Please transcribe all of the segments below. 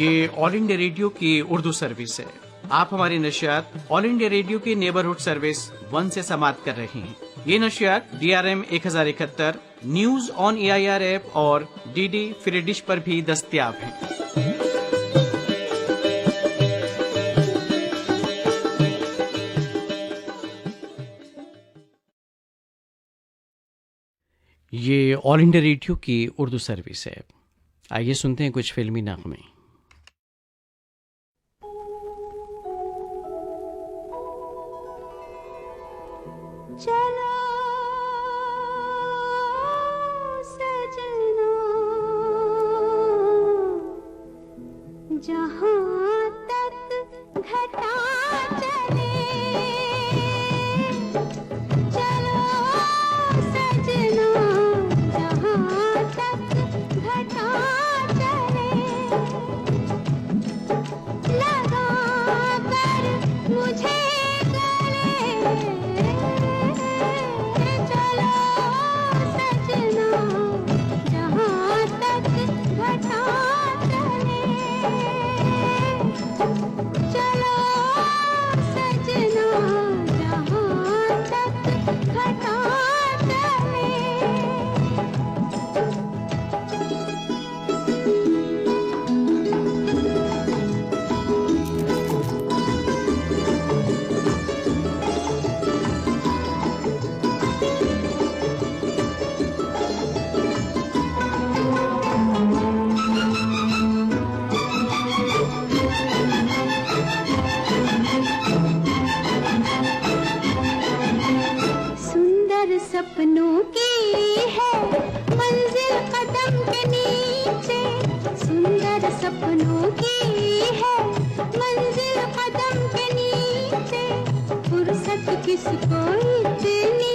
ये all India radio की Urdu service है। आप हमारी नशियात ऑल इंडिया रेडियो की नेबरहुड सर्विस 1 से समाप्त कर रहे हैं। ये नशियात DRM 1071, news on AIR app और DD फ्री डिश पर भी दस्तयाब हैं। ये ऑल इंडिया रेडियो की उर्दू सर्विस है। आइए सुनते हैं कुछ फिल्मी नगमे। चलो सजना जहाँ तक घटा चले, चलो सजना जहाँ तक घटा चले, लगा कर मुझे सपनों की है मंजिल कदम के नीचे, सुंदर सपनों की है मंजिल कदम के नीचे, फुर्सत किसको इतनी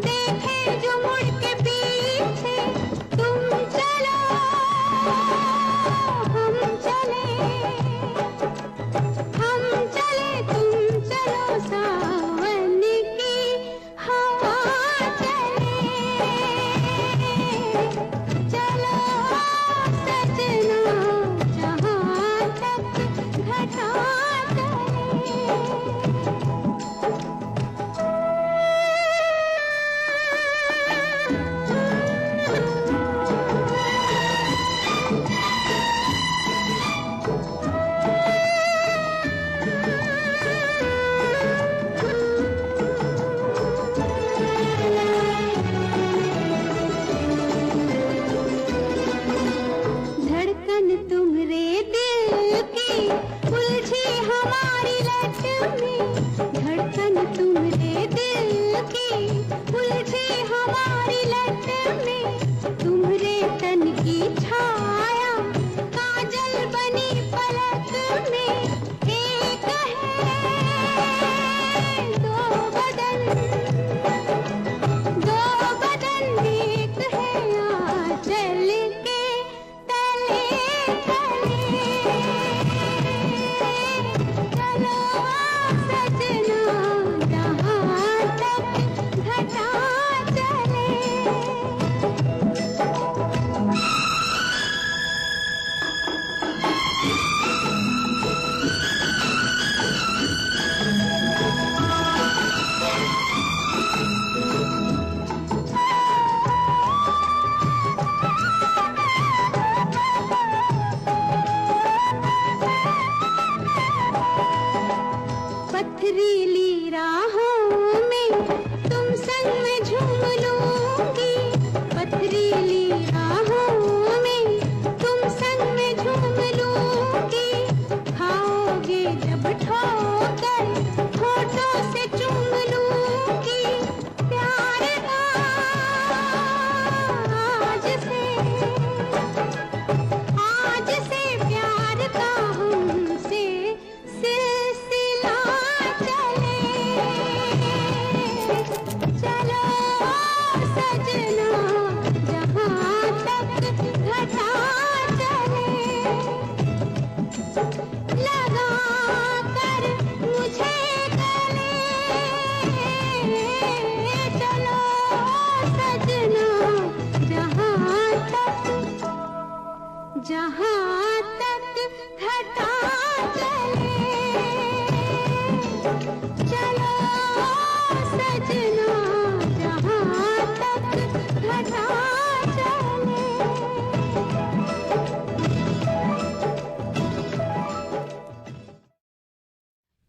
देखे जो मुड़ के पीछे, तुम चलो हम चले, हम चले तुम चलो सावन की हवा पथरीली राहों में तुम संग में झूम लूंगी, पथरीली राहों में तुम संग में झूम लूंगी, खाओगे जब ठोकर होठों से चूम लूंगी, प्यार का आज से प्यार का हमसे जहाँ तक सजना जहाँ तक घटा चले।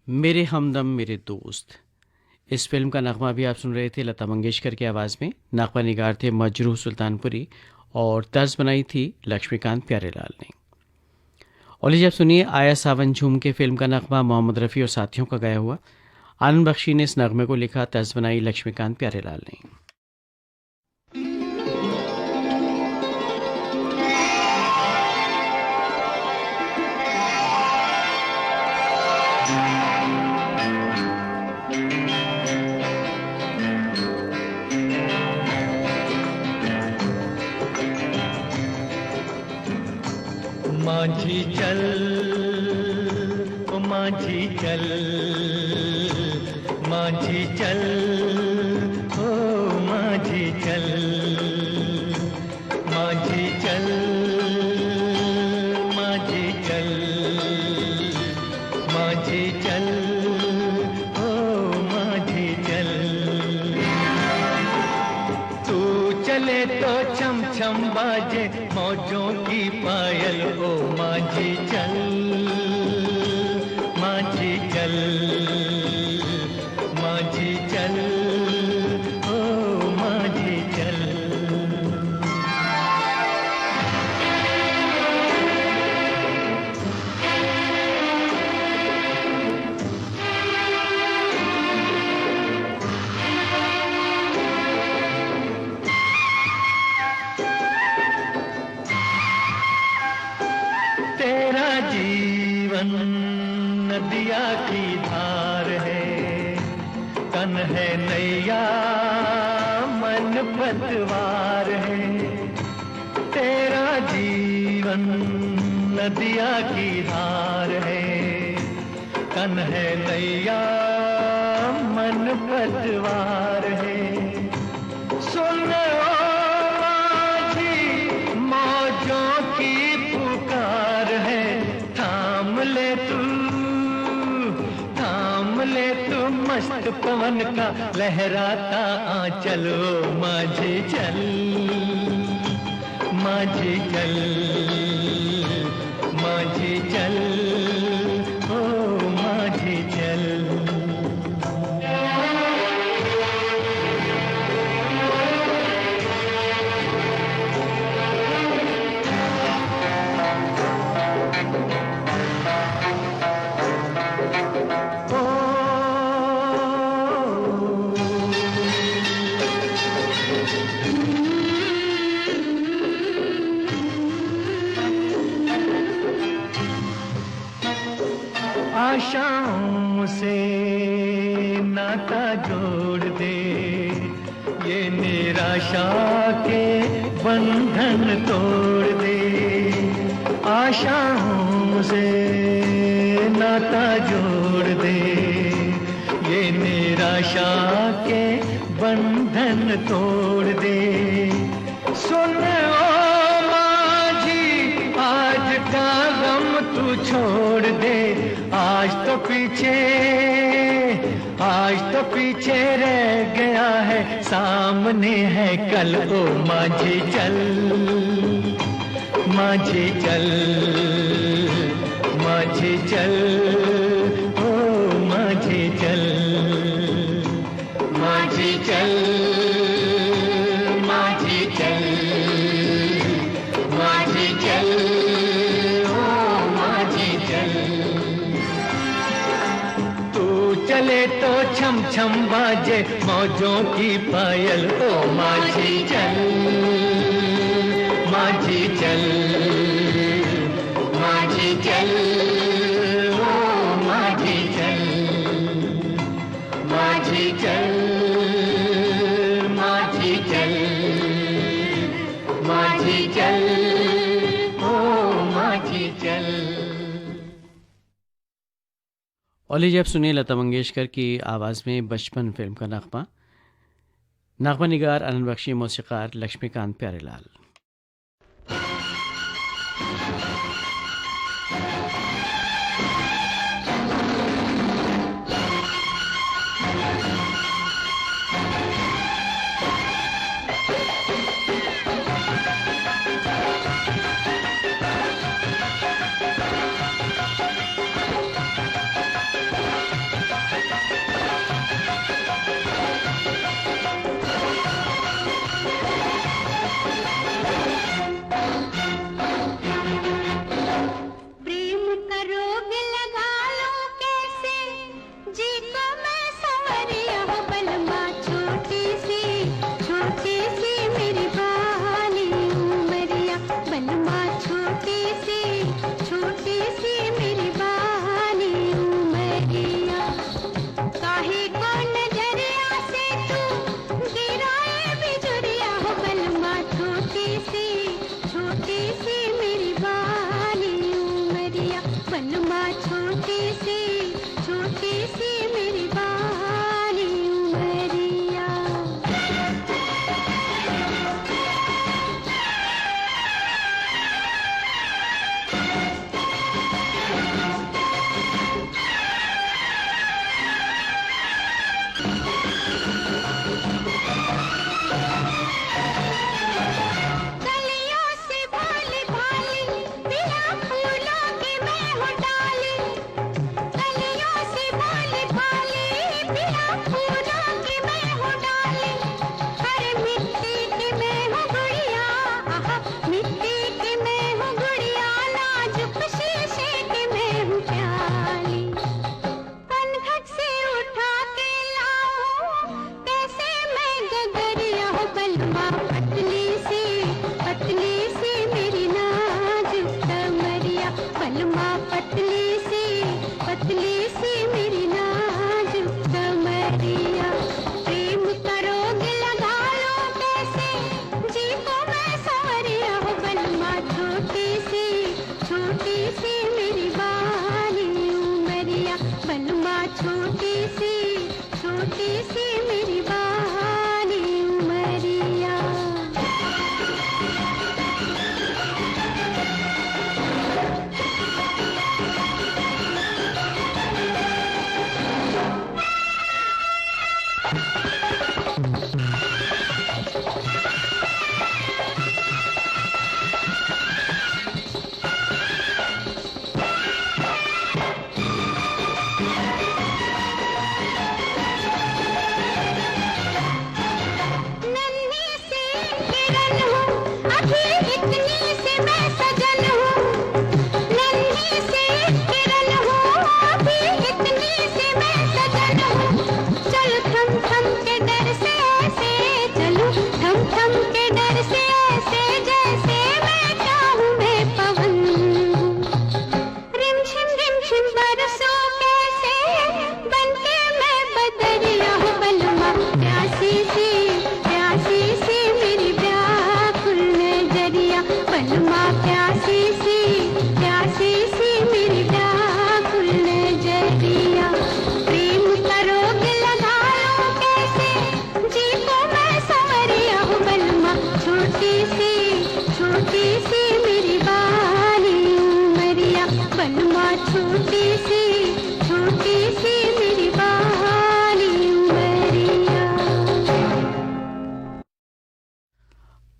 मेरे हमदम मेरे दोस्त, इस फिल्म का नगमा भी आप सुन रहे थे लता मंगेशकर की आवाज़ में। नगमा निगार थे मजरूह सुल्तानपुरी और तर्ज बनाई थी लक्ष्मीकांत प्यारेलाल ने। और लीजिए आप सुनिए आया सावन झूम के फिल्म का नगमा मोहम्मद रफ़ी और साथियों का गाया हुआ। आनंद बख्शी ने इस नगमे को लिखा, तर्ज बनाई लक्ष्मीकांत प्यारेलाल ने। माझी चल ओ माझी चल, माझी चल ओ माझी चल, माझी चल, माझी चल, माझी चल ओ माझी चल। तू चले तो छम छम बाजे मौजों की पायल ओ माझी चल, माझी चल, माझी चल ओ माझी चल। तेरा जीवन नदिया की धार है, तन है नैया मन पतवार है। तेरा जीवन नदिया की धार है, तन है नैया मन पतवार है। सुन ओ माझी मौजों की पुकार है, थाम ले तू, थाम ले तू मस्त पवन का लहराता आंचल ओ माझी चल, माझी चल, माझी चल ओ माझी चल। आशाओं से नाता जोड़ दे, ये निराशा के बंधन तोड़ दे। आशाओं से नाता जोड़ दे, ये निराशा के बंधन तोड़ दे। सुन ओ माझी आज का गम तू छोड़ दे, आज तो पीछे रह गया है, सामने है कल ओ माझी चल, माझी चल, माझी चल ओ माझी चल, माझी चल, माझी चल, माझी चल ओ माझी चल। चले तो छम छम बाजे मौजों की पायल ओ माझी चल, माझी चल, माझी चल ओ माझी चल, माझी चल, माझी चल, माझी चल ओ माझी चल। और लीजिए आप सुनिए लता मंगेशकर की आवाज़ में बचपन फिल्म का नगमा। नगमा निगार आनंद बख्शी, मौसीकार लक्ष्मीकांत प्यारेलाल।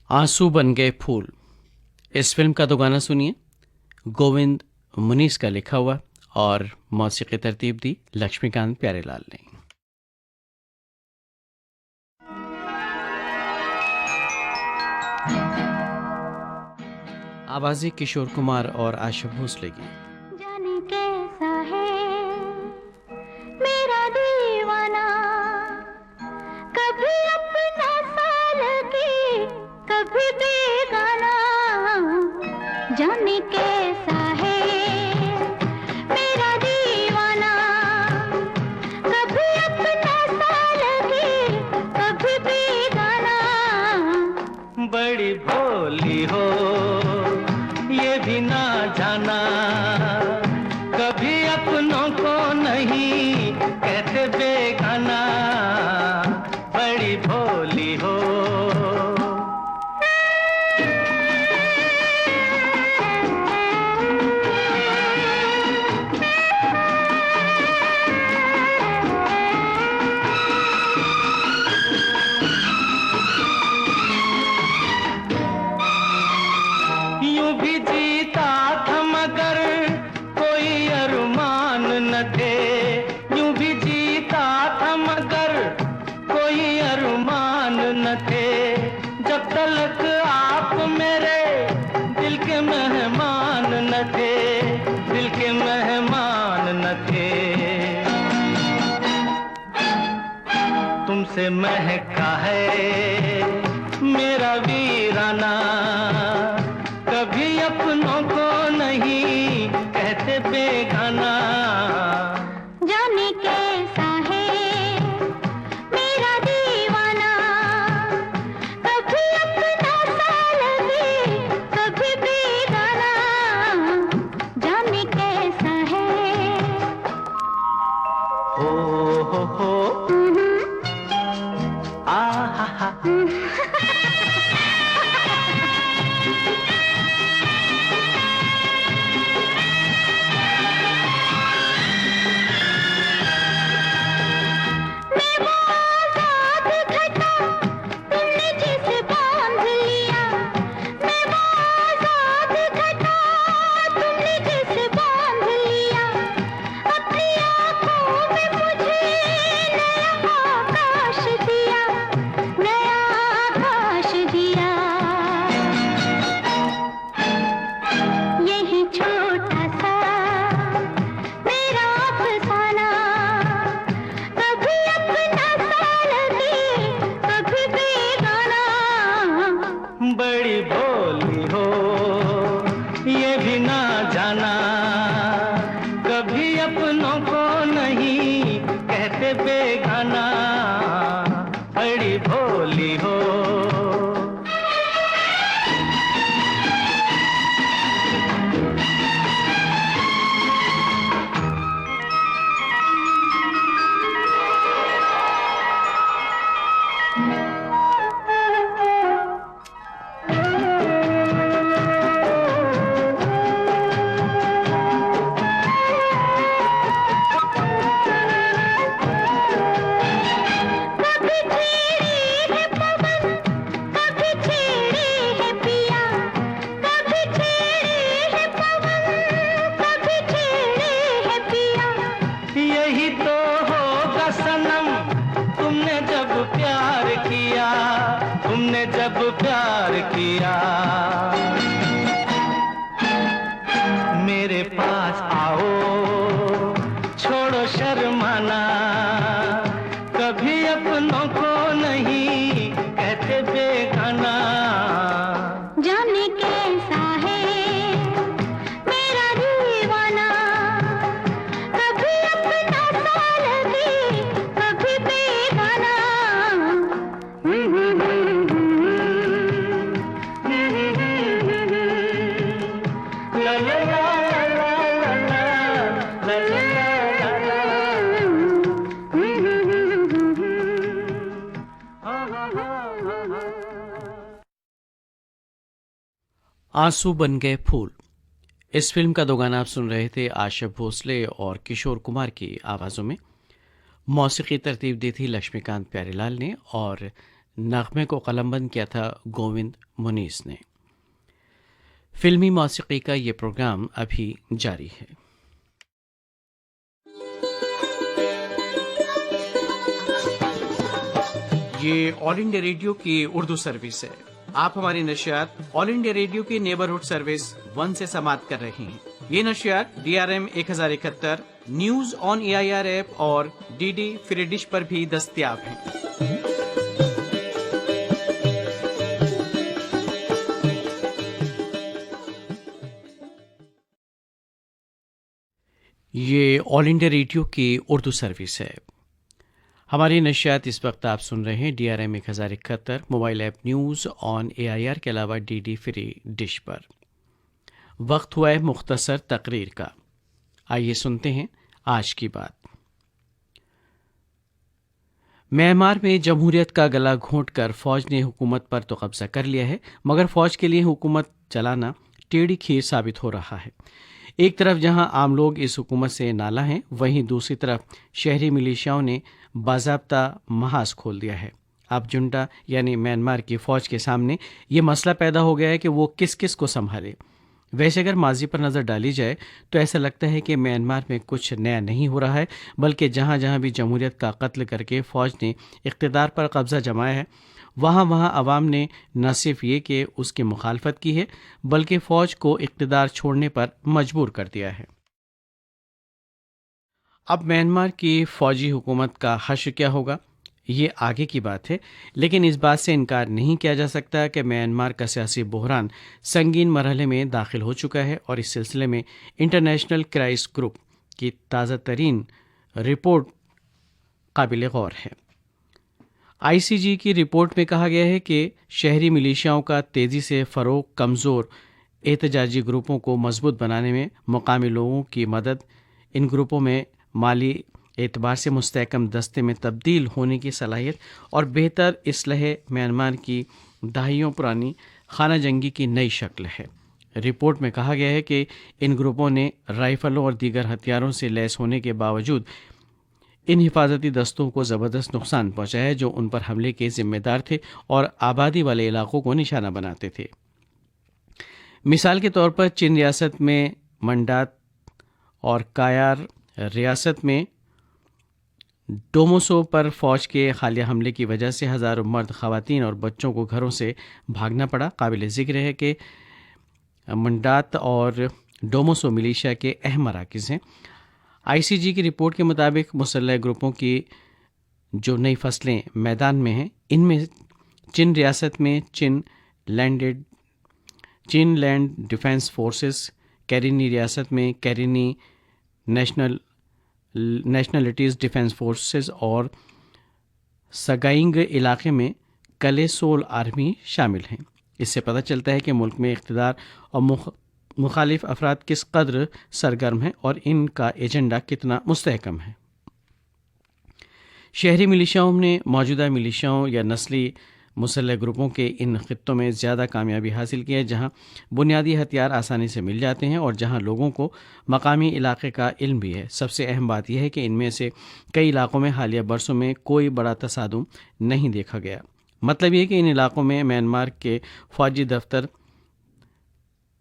आंसू बन गए फूल, इस फिल्म का तो गाना सुनिए। गोविंद मुनीस का लिखा हुआ और मौसीकी तरतीब दी लक्ष्मीकांत प्यारेलाल ने। आवाज़ें किशोर कुमार और आशा भोसले की। जाने कैसा है मेरा दीवाना, कभी अपना साल की कभी बेगाना। जाने कैसा है मेरा दीवाना, कभी अपना साल की कभी बेगाना। बड़ी भोली हो ये भी ना जाना, कभी अपनों को नहीं कहते बेगाना। बड़ी भोली हो। यूं भी जीता था मगर कोई अरमान न थे, यूं भी जीता था मगर कोई अरमान न थे। जब तक आप मेरे दिल के मेहमान न थे, दिल के मेहमान न थे। तुमसे महका है मेरा वीराना, कभी अपनों को नहीं कहते बेगाना। जाने कैसा है मेरा दीवाना, कभी अपना साल की कभी बेगाना। जाने कैसा है। हो आ हा हा। मैं वो आजाद घटा तुमने जिसे बांध लिया, मैं वो आजाद घटा तुमने जिसे बांध लिया। अपनी आँखों में मुझे नया आकाश दिया, नया आकाश दिया। यही छोटा सा मेरा अफसाना, कभी अपना साल की कभी बेगाना। बड़ी भोली हो ये भी ना जाना, कभी अपनों को नहीं कहते बेगाना। बड़ी भोली हो। कभी छेड़ी है पवन, कभी छेड़ी है पिया, कभी छेड़ी है पवन, कभी छेड़ी है पिया। यही तो होगा सनम तुमने जब प्यार किया, तुमने जब प्यार किया। मेरे पास आओ छोड़ो शर्माना, कभी अपनों को नहीं कहते बेगाना। जाने कैसा है मेरा दीवाना, कभी अपना साल की कभी बेगाना। ला ला ला ला ला ला ला ला ला ला। आंसू बन गए फूल, इस फिल्म का दो गाना आप सुन रहे थे आशा भोसले और किशोर कुमार की आवाज़ों में। मौसीकी तरतीब दी थी लक्ष्मीकांत प्यारेलाल ने और नगमे को कलमबंद किया था गोविंद मुनीस ने। फिल्मी मौसीकी का ये प्रोग्राम अभी जारी है। ये ऑल इंडिया रेडियो की उर्दू सर्विस है। आप हमारी नशियात ऑल इंडिया रेडियो की नेबरहुड सर्विस 1 से समाप्त कर रहे हैं। ये नशियात DRM 1071, news on AIR app और DD फ्री डिश पर भी दस्तयाब हैं। ये ऑल इंडिया रेडियो की उर्दू सर्विस है। हमारी नशियात इस वक्त आप सुन रहे हैं DRM 1071 mobile app news on AIR के अलावा DD फ्री डिश पर। वक्त हुआ है मुख्तसर तकरीर का। आइए सुनते हैं आज की बात। म्यांमार में जमहूरियत का गला घोंटकर फौज ने हुकूमत पर तो कब्जा कर लिया है, मगर फौज के लिए हुकूमत चलाना टेढ़ी खीर साबित हो रहा है। एक तरफ जहां आम लोग इस हुकूमत से नाला हैं, वहीं दूसरी तरफ शहरी मिलिशियाओं ने बाज़ाब्ता महाज खोल दिया है। अब जुंटा यानी म्यांमार की फौज के सामने ये मसला पैदा हो गया है कि वो किस किस को संभाले। वैसे अगर माजी पर नज़र डाली जाए तो ऐसा लगता है कि म्यांमार में कुछ नया नहीं हो रहा है, बल्कि जहाँ जहाँ भी जमहूरियत का कत्ल करके फ़ौज ने इक़्तिदार पर कब्ज़ा जमाया है, वहाँ वहाँ अवाम ने न सिर्फ ये कि उसकी मुखालफत की है, बल्कि फ़ौज को इक़्तिदार छोड़ने पर मजबूर कर दिया है। अब म्यांमार की फ़ौजी हुकूमत का हश्र क्या होगा, ये आगे की बात है, लेकिन इस बात से इनकार नहीं किया जा सकता कि म्यांमार का सियासी बहरान संगीन मरहले में दाखिल हो चुका है और इस सिलसिले में इंटरनेशनल क्राइसिस ग्रुप की ताज़ा तरीन रिपोर्ट काबिल गौर है। ICG की रिपोर्ट में कहा गया है कि शहरी मिलिशियाओं का तेज़ी से फ़रोग कमज़ोर एहतजाजी ग्रुपों को मजबूत बनाने में मुकामी लोगों की मदद, इन ग्रुपों में माली एतबार से मुस्तहकम दस्ते में तब्दील होने की सलाहियत और बेहतर इसलह म्यांमार की दहाइयों पुरानी खाना जंगी की नई शक्ल है। रिपोर्ट में कहा गया है कि इन ग्रुपों ने राइफलों और दीगर हथियारों से लैस होने के बावजूद इन हिफाजती दस्तों को ज़बरदस्त नुकसान पहुंचाया जो उन पर हमले के जिम्मेदार थे और आबादी वाले इलाकों को निशाना बनाते थे। मिसाल के तौर पर चीन रियासत में मंडात और कायार रियासत में डोमोसो पर फ़ौज के हालिया हमले की वजह से हज़ारों मर्द, ख़वातीन और बच्चों को घरों से भागना पड़ा। काबिल ज़िक्र है कि मंडात और डोमोसो मिलिशिया के अहम मराकिज़ हैं। ICG की रिपोर्ट के मुताबिक मुसल्लह ग्रुपों की जो नई फसलें मैदान में हैं, इनमें चीन रियासत में चीन लैंड डिफेंस फोर्सेस, कैरिनी रियासत में कैरिनी नेशनलिटीज़ डिफेंस फोर्सेस और सगाइंग इलाके में कलेसोल आर्मी शामिल हैं। इससे पता चलता है कि मुल्क में इक़्तिदार और मुखालिफ अफराद किस कदर सरगर्म हैं और इनका एजेंडा कितना मुस्तहकम है। शहरी मिलिशियाओं ने मौजूदा मिलिशियाओं या नस्ली मुसल्लह ग्रुपों के इन खित्तों में ज़्यादा कामयाबी हासिल की है, जहां बुनियादी हथियार आसानी से मिल जाते हैं और जहां लोगों को मकामी इलाके का इल्म भी है। सबसे अहम बात यह है कि इनमें से कई इलाकों में हालिया बरसों में कोई बड़ा तसादुम नहीं देखा गया। मतलब ये कि इन इलाकों में म्यांमार के फ़ौजी दफ्तर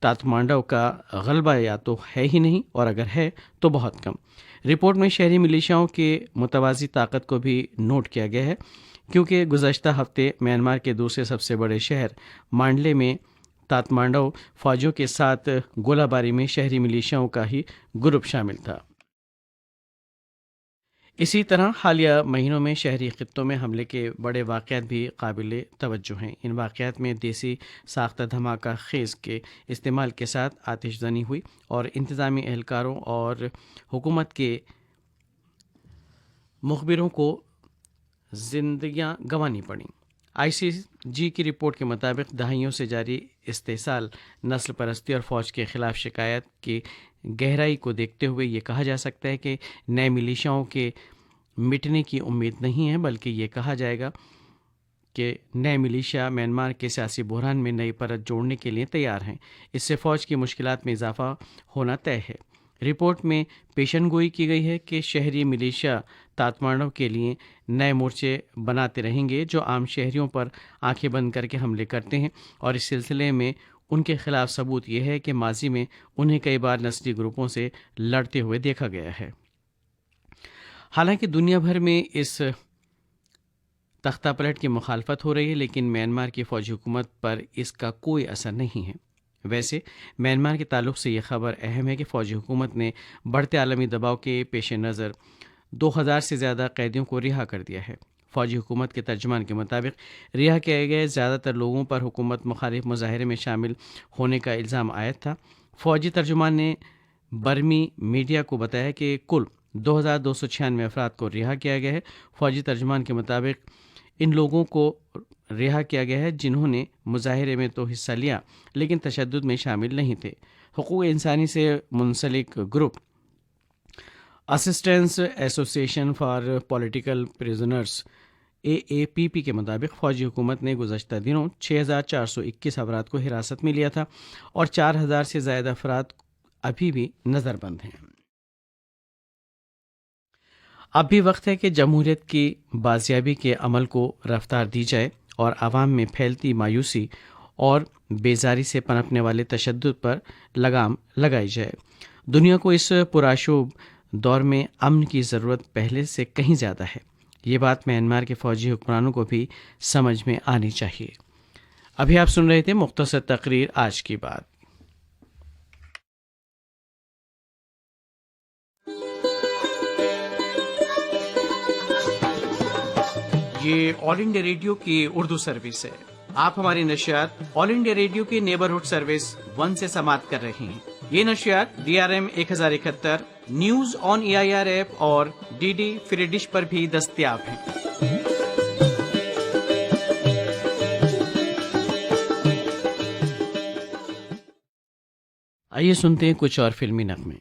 तातमांडव का गलबा या तो है ही नहीं, और अगर है तो बहुत कम। रिपोर्ट में शहरी मिलिशियाओं के मुतवाज़ी ताकत को भी नोट किया गया है, क्योंकि गुज़श्ता हफ्ते म्यांमार के दूसरे सबसे बड़े शहर मांडले में तातमांडव फ़ौजियों के साथ गोलाबारी में शहरी मिलिशियाओं का ही ग्रुप शामिल था। इसी तरह हालिया महीनों में शहरी खित्तों में हमले के बड़े वाक़यात भी काबिल तवज्जो हैं। इन वाक़यात में देसी साख्ता धमाका खेज़ के इस्तेमाल के साथ आतिशज़नी हुई और इंतज़ामी एहलकारों और हुकूमत के मुखबिरों को जिंदगियां गंवानी पड़ी। ICG की रिपोर्ट के मुताबिक दहाइयों से जारी इस्तेसाल, नस्ल परस्ती और फ़ौज के ख़िलाफ़ शिकायत की गहराई को देखते हुए ये कहा जा सकता है कि नए मिलिशियाओं के मिटने की उम्मीद नहीं है, बल्कि ये कहा जाएगा कि नए मिलिशिया म्यांमार के सियासी बहरान में नई परत जोड़ने के लिए तैयार हैं। इससे फ़ौज की मुश्किलात में इजाफा होना तय है। रिपोर्ट में पेशनगोई की गई है कि शहरी मिलिशिया तातमानव के लिए नए मोर्चे बनाते रहेंगे जो आम शहरियों पर आंखें बंद करके हमले करते हैं, और इस सिलसिले में उनके खिलाफ सबूत यह है कि माजी में उन्हें कई बार नस्ली ग्रुपों से लड़ते हुए देखा गया है। हालांकि दुनिया भर में इस तख्तापलट की मुखालफत हो रही है, लेकिन म्यांमार की फौजी हुकूमत पर इसका कोई असर नहीं है। वैसे म्यांमार के ताल्लुक से यह खबर अहम है कि फौजी हुकूमत ने बढ़ते आलमी दबाव के पेश नज़र 2000 से ज़्यादा कैदियों को रिहा कर दिया है। फौजी हुकूमत के तर्जुमान के मुताबिक रिहा किए गए ज़्यादातर लोगों पर हुकूमत मुखालिफ मुजाहरे में शामिल होने का इल्ज़ाम आयद था। फौजी तर्जुमान ने बर्मी मीडिया को बताया कि कुल 2296 अफराद को रिहा किया गया है। फौजी तर्जुमान के मुताबिक इन लोगों को रिहा किया गया है जिन्होंने मुजाहिरे में तो हिस्सा लिया लेकिन तशद्दुद में शामिल नहीं थे। हुकूक इंसानी से मुंसलिक group assistance association for political prisoners AAPP के मुताबिक फौजी हुकूमत ने गुज़श्ता दिनों 6421 अफराद को हिरासत में लिया था और 4000 से ज़्यादा अफराद अभी भी नज़रबंद हैं। अब भी वक्त है कि जमहूरियत की बाजियाबी के अमल को रफ्तार दी जाए और आवाम में फैलती मायूसी और बेजारी से पनपने वाले तशद्दुद पर लगाम लगाई जाए। दुनिया को इस पुराशोभ दौर में अमन की ज़रूरत पहले से कहीं ज़्यादा है। ये बात म्यांमार के फ़ौजी हुक्मरानों को भी समझ में आनी चाहिए। अभी आप सुन रहे थे मुख्तसर तकरीर आज की बात। ये ऑल इंडिया रेडियो की उर्दू सर्विस है। आप हमारी नशियात ऑल इंडिया रेडियो की नेबरहुड सर्विस 1 से समाप्त कर रहे हैं। ये नशियात DRM 1071 news on AIR app और DD फ्री डिश पर भी दस्तयाब हैं। आइए सुनते हैं कुछ और फिल्मी नगमे।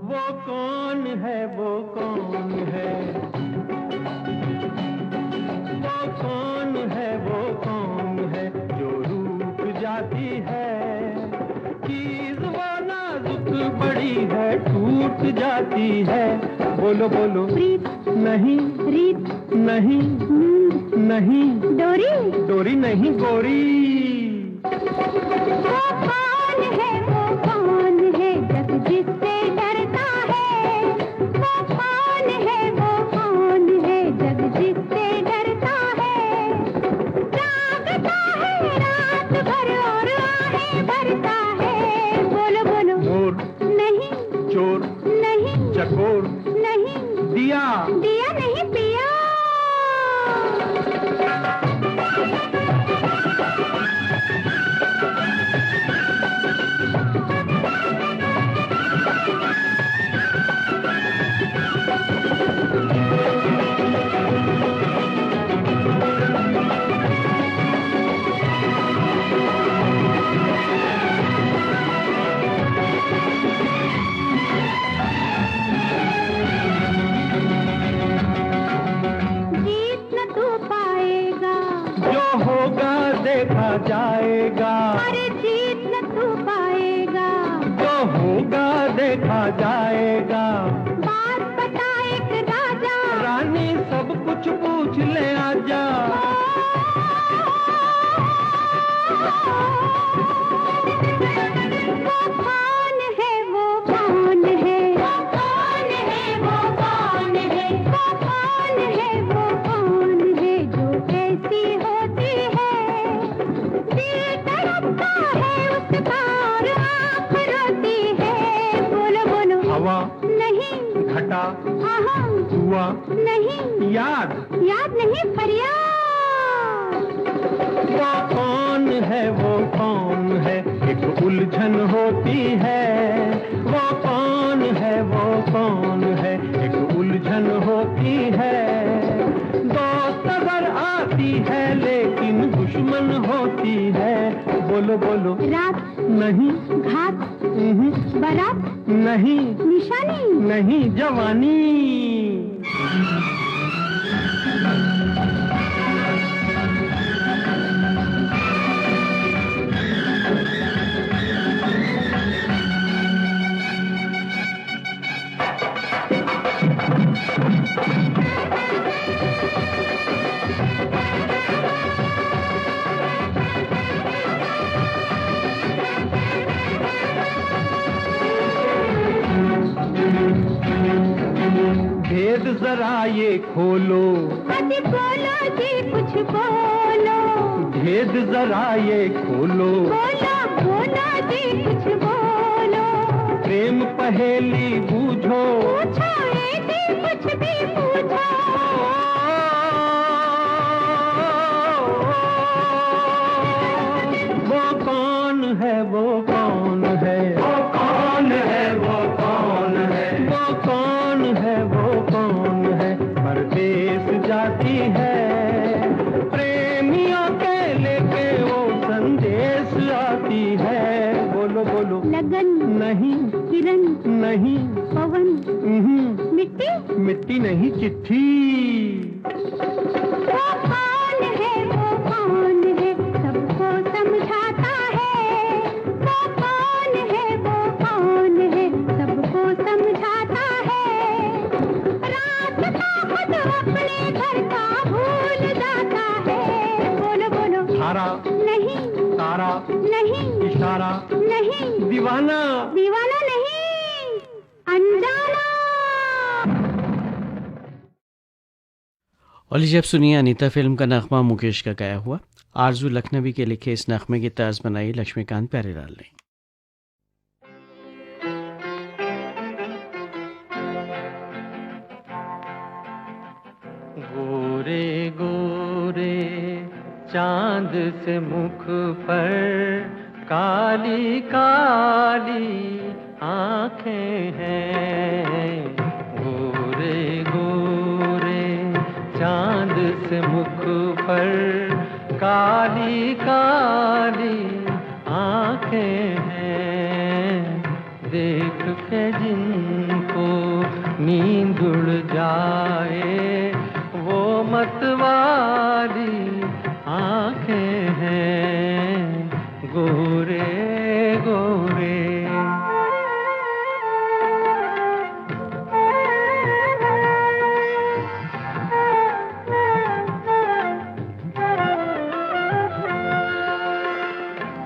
वो कौन है, वो कौन है, वो कौन है, वो कौन है जो रूठ जाती है, चीज वो नाजुक बड़ी है टूट जाती है। बोलो बोलो प्रीत नहीं, रीत नहीं, नहीं, डोरी डोरी नहीं, गोरी। वो कौन है जग जिससे डरता है, वो कौन है जग जिससे डरता है, जागता है रात भर और आहें भरता है। बोलो बोलो चोर नहीं, चोर नहीं, चकोर नहीं, दिया दिया नहीं पिया। जीत न तू पाएगा, जो होगा देखा जाएगा, अरे जीत न तू पाएगा, जो होगा देखा जाएगा। बात बता एक राजा, रानी सब कुछ पूछ ले आजा। कहाँ हुआ नहीं, याद याद नहीं, फरियाद। वो कौन है, वो कौन है, एक उलझन होती है। वो कौन है, वो कौन है, एक उलझन होती है। दोस्त अगर आती है लेकिन दुश्मन होती है। बोलो बोलो, रात नहीं, घात बारात नहीं, निशानी नहीं, जवानी। भेद जरा ये खोलो, अति बोलो जी कुछ बोलो, भेद जरा ये खोलो। बोलो बोलो जी कुछ बोलो, प्रेम पहेली बूझो, पूछो ये जी कुछ भी पूछो। वो कौन है, वो कौन है, वो कौन है, वो कौन है, वो कौन है, वो कौन है, परदेस जाती है। प्रेमियों के लेके वो संदेश आती है। बोलो बोलो, लगन नहीं, किरण नहीं, पवन मिट्टी। मिट्टी नहीं, चिट्ठी। वो कौन है, वो कौन है, सबको समझाता है। वो कौन है, वो कौन है, सबको समझाता है। रात को खुद अपने घर का भूल जाता है। बोलो बोलो, तारा, नहीं तारा, नहीं इशारा, नहीं, दीवाना। दीवाना नहीं, अनजाना। और लीजिए अब सुनिए अनीता फिल्म का नगमा मुकेश का गाया हुआ। आरजू लखनवी के लिखे इस नगमे की तर्ज बनाई लक्ष्मीकांत प्यारेलाल ने। गोरे गोरे चांद से मुख पर काली काली आंखें हैं। गोरे गोरे चांद से मुख पर काली काली आंखें हैं। देख के जिनको नींद उड़ जाए वो मतवाली आंखें हैं। गोरे गोरे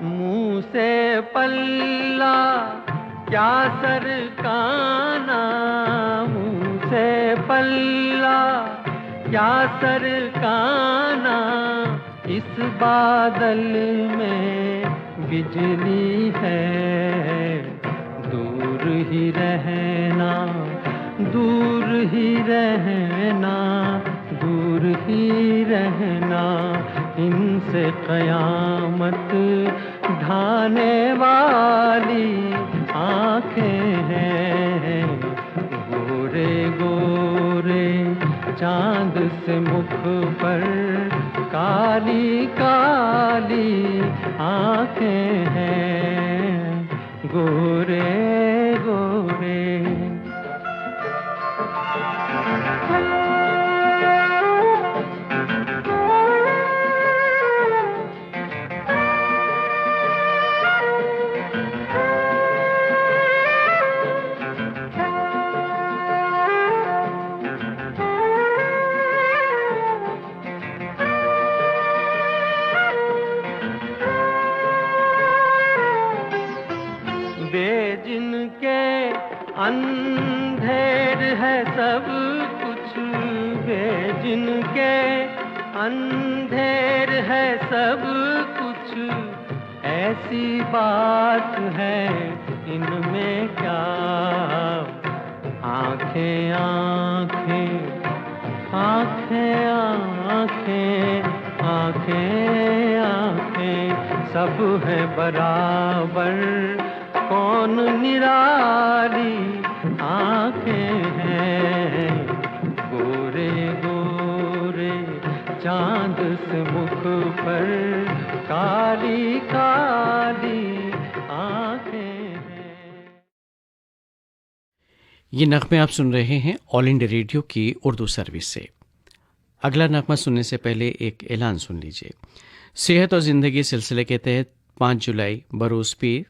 मुंह से पल्ला क्या सरकाना, मुंह से पल्ला क्या सरकाना। इस बादल में बिजली है। दूर ही रहना, दूर ही रहना, दूर ही रहना। इनसे कयामत ढाने वाली आंखें हैं। गोरे गोरे चांद से मुख पर काली काली आंखें हैं। गोरे गोरे जिनके अंधेर है सब कुछ, वे जिनके अंधेर है सब कुछ। ऐसी बात है इनमें क्या आंखें आंखें आंखें आंखें आंखें आंखें सब है बराबर, कौन निराली आंखें हैं। गोरे गोरे चांद से मुख पर काली काली आंखें हैं। ये नगमे आप सुन रहे हैं ऑल इंडिया रेडियो की उर्दू सर्विस से। अगला नगमा सुनने से पहले एक ऐलान सुन लीजिए। सेहत और ज़िंदगी सिलसिले के तहत 5 जुलाई बरोज़ पीर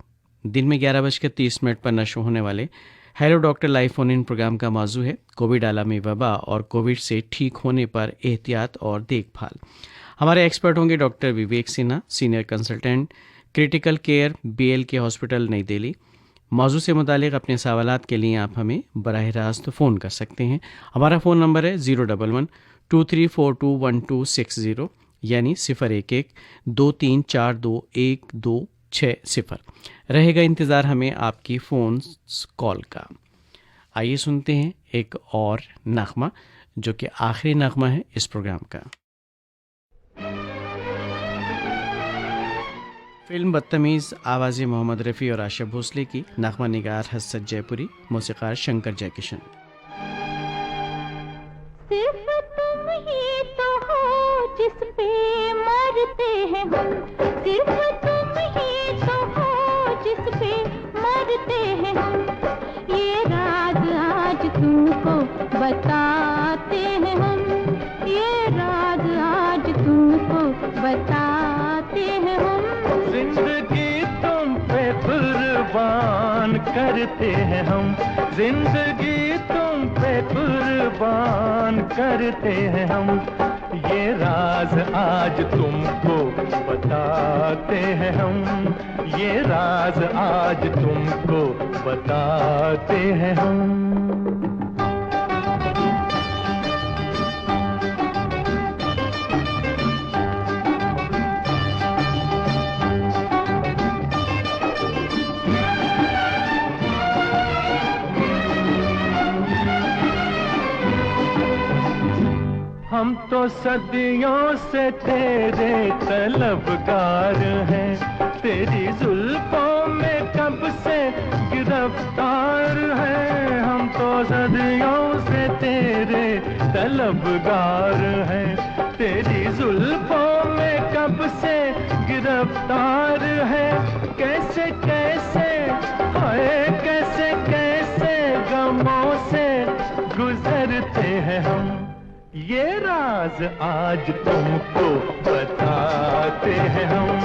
दिन में 11:30 पर नशर होने वाले hello doctor live phone in programme का मौजू है कोविड आलमी वबा और कोविड से ठीक होने पर एहतियात और देखभाल। हमारे एक्सपर्ट होंगे doctor Vivek Sinha, senior consultant critical care BLK hospital New Delhi. मौजू से मुतालिक अपने सवालात के लिए आप हमें बराह रास्त फ़ोन कर सकते हैं। हमारा फ़ोन नंबर है 011-23421260 यानी 011-23421260। रहेगा इंतज़ार हमें आपकी फ़ोन कॉल का। आइए सुनते हैं एक और नगमा जो कि आखिरी नगमा है इस प्रोग्राम का। फिल्म बदतमीज़ आवाज़ें मोहम्मद रफ़ी और आशा भोसले की, नगमा निगार हसरत जयपुरी, मौसीक़ार शंकर जयकिशन। सिर्फ तुम ही तो हो जिस पे मरते हैं हम, सिर्फ तुम ही तो हो जिस पे मरते हैं हम। ये राज आज तुमको बताते हैं हम, ये राज आज तुमको बताते हैं हम। जिंदगी तुम पे कुर्बान करते हैं हम, जिंदगी तुम पे कुर्बान करते हैं हम। ये राज आज तुमको बताते हैं हम, ये राज आज तुमको बताते हैं हम। हम तो सदियों से तेरे तलबगार हैं, तेरी जुल्फों में कब से गिरफ्तार हैं। हम तो सदियों से तेरे तलबगार हैं, तेरी जुल्फों में कब से गिरफ्तार है। कैसे कैसे हाय कैसे कैसे गमों से गुजरते हैं हम। ये राज आज तुमको बताते हैं हम,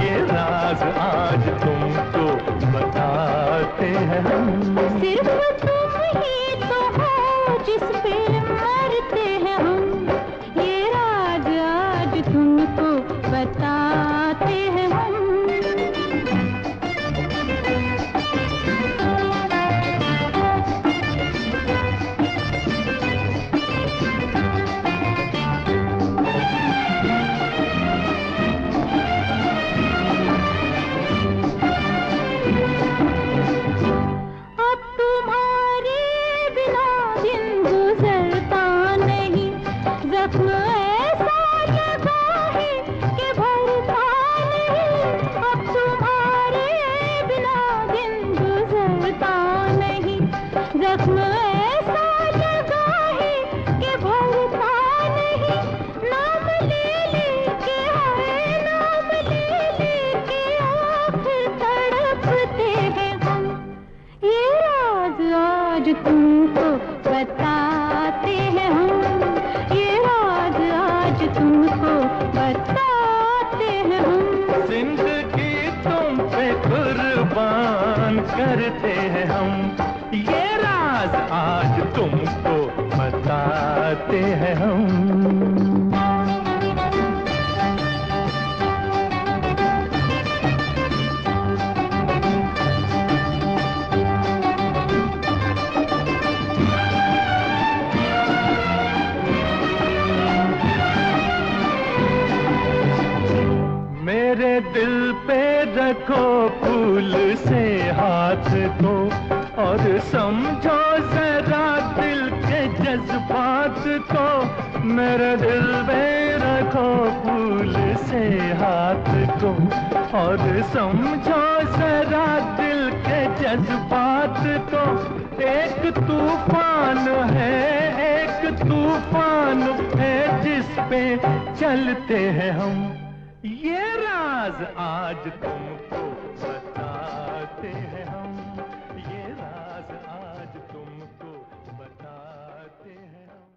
ये राज आज तुमको बताते हैं हम। सिर्फ तुम ही तो हो जिस पे मरते हैं हम, ये राज आज तुमको बताते हैं हम। तुमको बताते हैं हम, ये राज आज तुमको बताते हैं हम। जिंदगी तुम पे कुर्बान करते हैं हम, ये राज आज तुमको बताते हैं हम। मेरे दिल पे रखो फूल से हाथ को और समझो जरा जज्बात को मेरे दिल में रखो फूल से हाथ को और समझो जरा दिल के जज्बात को। एक तूफान है जिस पे चलते हैं हम, ये राज आज तुमको बताते हैं हम, ये राज आज तुमको बताते हैं हम।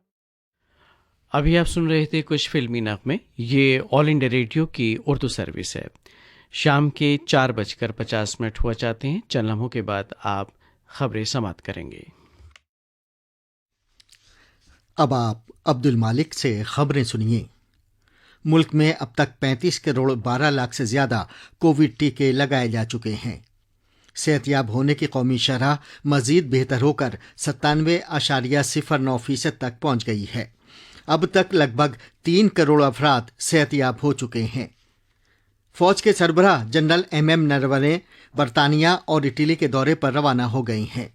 अभी आप सुन रहे थे कुछ फिल्मी नगमे। ये ऑल इंडिया रेडियो की उर्दू सर्विस है। शाम के 4:50 हुआ चाहते हैं। चंद लम्हों के बाद आप खबरें समाप्त करेंगे। अब आप अब्दुल मालिक से खबरें सुनिए। मुल्क में अब तक 35 करोड़ 12 लाख से ज़्यादा कोविड टीके लगाए जा चुके हैं। सेहतयाब होने की कौमी शरह मज़ीद बेहतर होकर 97.09% तक पहुंच गई है। अब तक लगभग 3 करोड़ अफराद सेहतयाब हो चुके हैं। फौज के सरबराह जनरल MM नरवणे बरतानिया और इटली के दौरे पर रवाना हो गई हैं।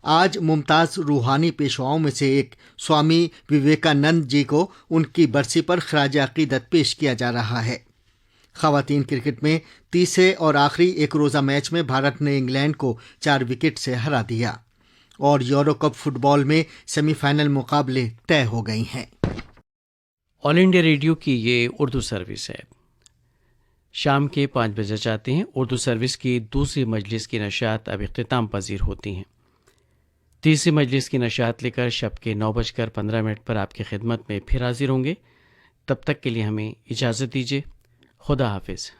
आज मुमताज़ रूहानी पेशवाओं में से एक स्वामी विवेकानंद जी को उनकी बरसी पर खराज अकीदत पेश किया जा रहा है। ख़वातीन क्रिकेट में तीसरे और आखिरी एक रोज़ा मैच में भारत ने इंग्लैंड को 4 विकेट से हरा दिया और यूरो कप फुटबॉल में सेमीफाइनल मुकाबले तय हो गई हैं। ऑल इंडिया रेडियो की ये उर्दू सर्विस है। शाम के 5 बजे चाहते हैं। उर्दू सर्विस की दूसरी मजलिस की नशात अब इख्तिताम पजीर होती हैं। तीसरी मजलिस की नशात लेकर शब के 9:15 पर आपकी खिदमत में फिर हाजिर होंगे। तब तक के लिए हमें इजाज़त दीजिए। खुदा हाफिज़।